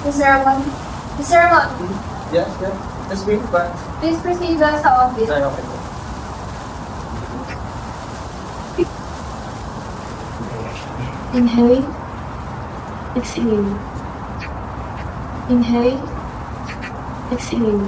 Mr. Ramon. Mr. Ramon, Yes, yes. Just wait pa. please proceed sa office. Ay, okay po. Inhale. Exhale. Inhale. Exhale.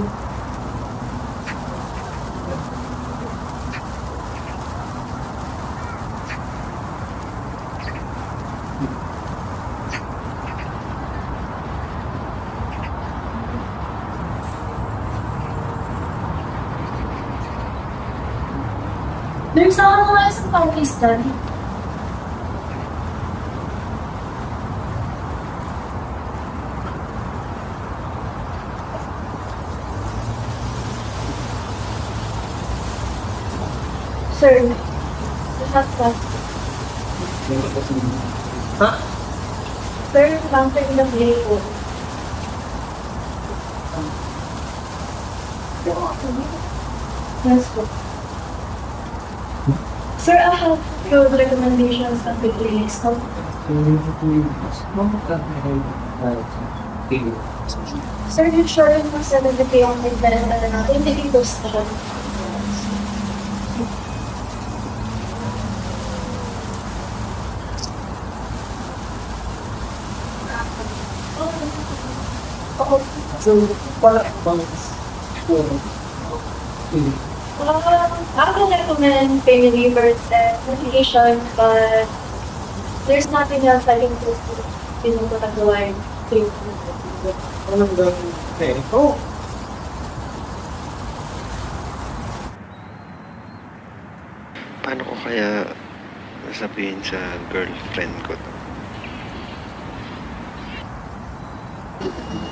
Nurse, ako naman sa pang-case dyan. Sir, lahat ba? Ha? Sir, counter ng day po. Yes po. Sir, I have good recommendations on the release of Sir, yung sure yung mas nalagay yung nagdala na natin, hindi dose na siya. Oo. So, para bang I would recommend pain relievers and medication, but there's nothing else I can do to pinagpatagawa to anong gagawin? Eh, oh! Paano ko kaya sabihin sa girlfriend ko to?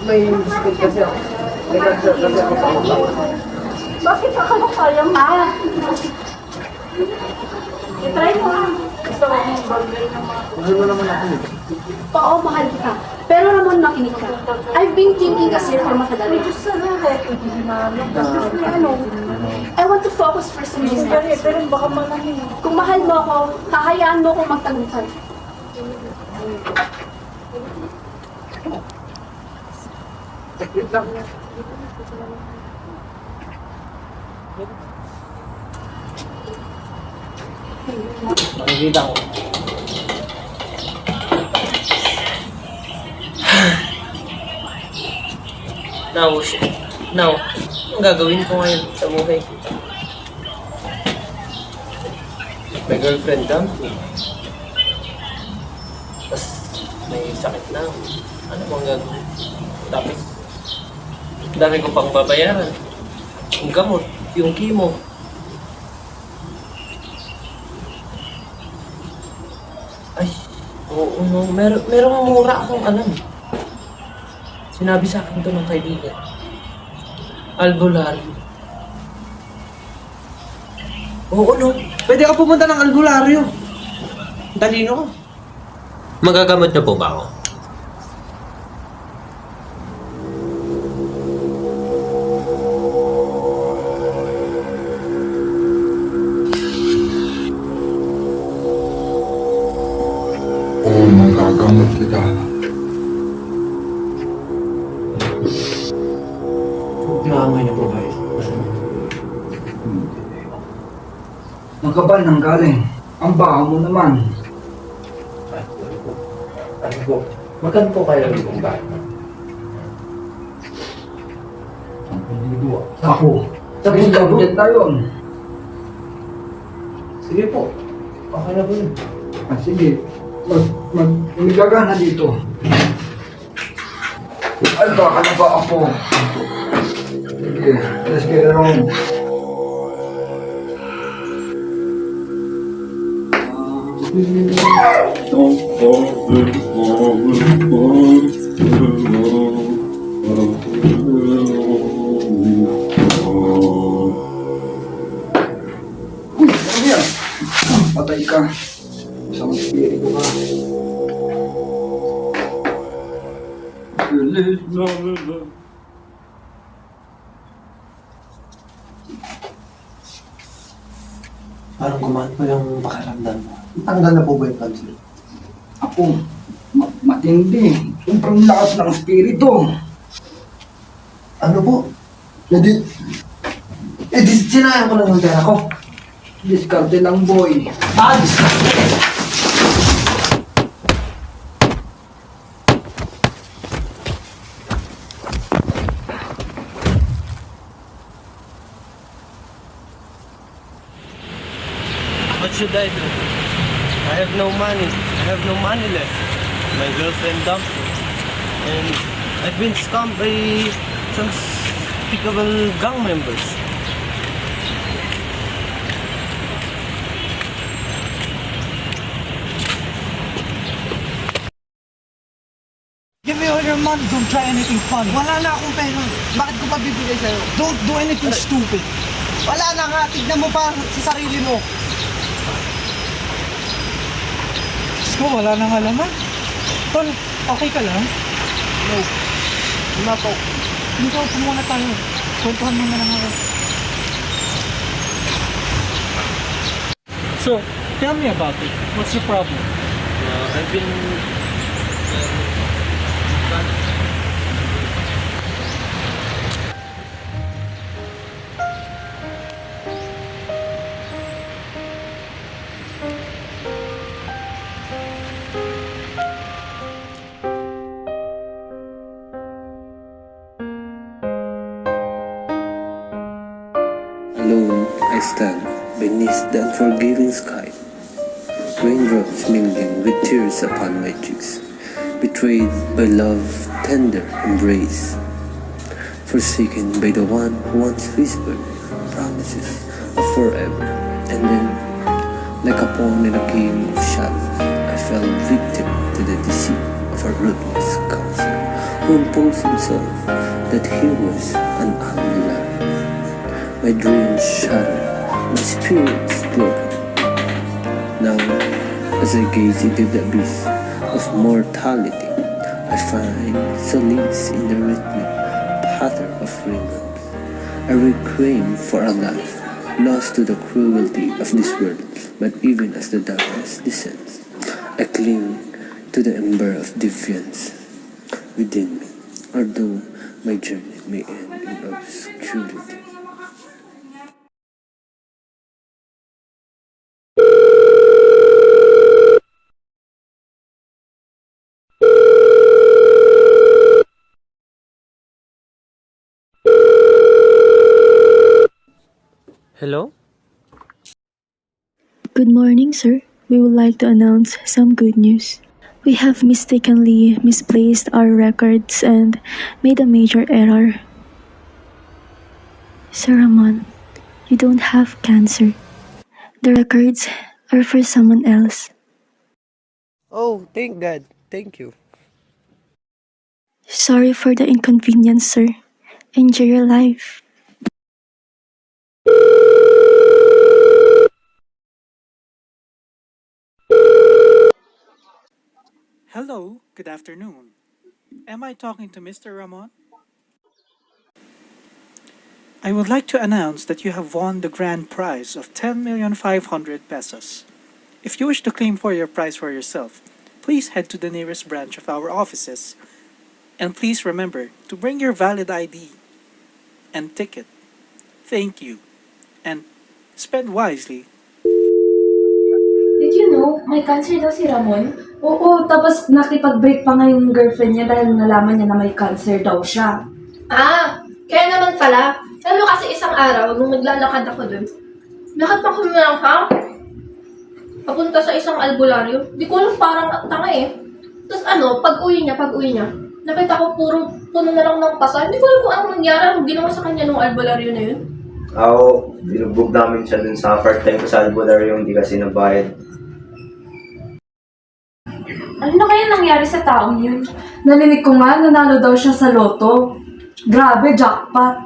May biscuit kasi ako. May cancer kasi ako sa ulo. Bakit ako kaya ma? I-try mo ha. Gusto ko yung bagay na mga... Mahal mo naman ako eh. Oo, mahal ka. Pero naman makinig ka. I've been thinking kasi for matagal. I want to focus first on business. Pero baka manahin. Kung mahal mo ako, hahayaan mo akong magtagumpay. Wait lang. Nakikita ko. Now, ang gagawin ko ngayon sa buhay? May girlfriend ka? Tapos may sakit na. Ano bang gagawin? Tapos, dami ko pang babayaran. Yung gamot, yung chemo. Ay, oo no. Merong mura akong alam. Sinabi sa akin to ng kaibigan. Albularyo. Oo no. Pwede ka pumunta ng albularyo. Talino ka. Magagamot na po ba ako? Oo, magagamot kita. Naamay na po ba eh? Magkabal nang galing. Ang baho mo naman. Ano po? Magkano po kaya yung bahay? Ako. Tapos budget na yun. Sige po. Okay na po yun. Ah, sige. Umigaga na dito. Ay, baka na ba ako? Sige. Let's get it on. Uy, ano yan? Patay ka. Isang espiritu ka. Parang gumaan pa yung pakiramdam mo. Tanggal na po ba yung cancer? Ako, Matindi. Sobrang lakas ng espiritu. Ano po? Sinayang ko lang yung pera ko. Diskarte lang, boy. What should I do? I have no money. I have no money left. My girlfriend dumped me. And I've been scammed by some despicable gang members. Give me all your money, don't try anything funny. Wala na akong pera. Bakit ko pa bibigay sa'yo? Don't do anything stupid. Wala na nga. Tignan mo pa sa sarili mo. Diyos ko, wala nang alaman. Tol, okay ka lang? No. Hindi po. Dito, muna tayo. Kwentuhan mo na lang ako. So, tell me about it. What's your problem? I've been... Alone, I stand beneath the unforgiving sky, raindrops mingling with tears upon my cheeks, betrayed by love's tender embrace, forsaken by the one who once whispered promises of forever, and then, like a pawn in a game of shadows, I fell victim to the deceit of a ruthless counselor who imposed himself that he was an unreliable. My dreams shattered, my spirit's broken. Now, as I gaze into the abyss of mortality, I find solace in the rhythmic patter of raindrops. I requiem for a life lost to the cruelty of this world, but even as the darkness descends, I cling to the ember of defiance within me, although my journey may end in obscurity. Hello? Good morning, sir. We would like to announce some good news. We have mistakenly misplaced our records and made a major error. Sir Ramon, you don't have cancer. The records are for someone else. Oh, thank God. Thank you. Sorry for the inconvenience, sir. Enjoy your life. Hello, good afternoon. Am I talking to Mr. Ramon? I would like to announce that you have won the grand prize of 10,500,000 pesos. If you wish to claim for your prize for yourself, please head to the nearest branch of our offices. And please remember to bring your valid ID and ticket. Thank you. And spend wisely. Did you know, may cancer daw si Ramon? Oo, tapos nakipag-break pa nga yung girlfriend niya dahil nalaman niya na may cancer daw siya. Ah, kaya naman pala. Alam mo kasi isang araw, nung naglalakad ako dun, lahat ng kumilang papunta sa isang albularyo. Di ko alam, parang tanga eh. Tapos pag uwi niya, nakita ko puno na lang ng pasa. Hindi ko alam kung anong nangyari, anong ginawa sa kanya nung albularyo na yun. Ako, binugbog namin siya dun sa part-time ko sa albularyo, hindi kasi nabayad. Ano na kaya nangyari sa taong yun? Narinig ko nga, nanalo daw siya sa loto. Grabe, jackpot.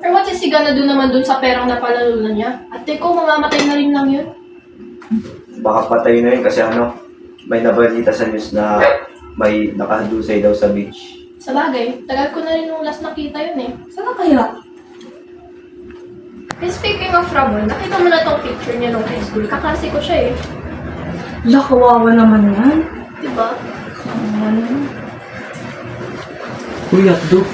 Or what is siga na dun naman dun sa perang napalalunan niya? Ate ko, mamamatay na rin lang yun. Baka patay na yun kasi may nabalita sa news na may nakahadusay daw sa beach. Sa bagay, tagal ko na rin nung last nakita yun eh. Saan kaya? And speaking of Ramon, nakita mo na tong picture niya nung high school. Kaklase ko siya eh. La, kawawa naman yan. Diba? Ano? Kuya, do.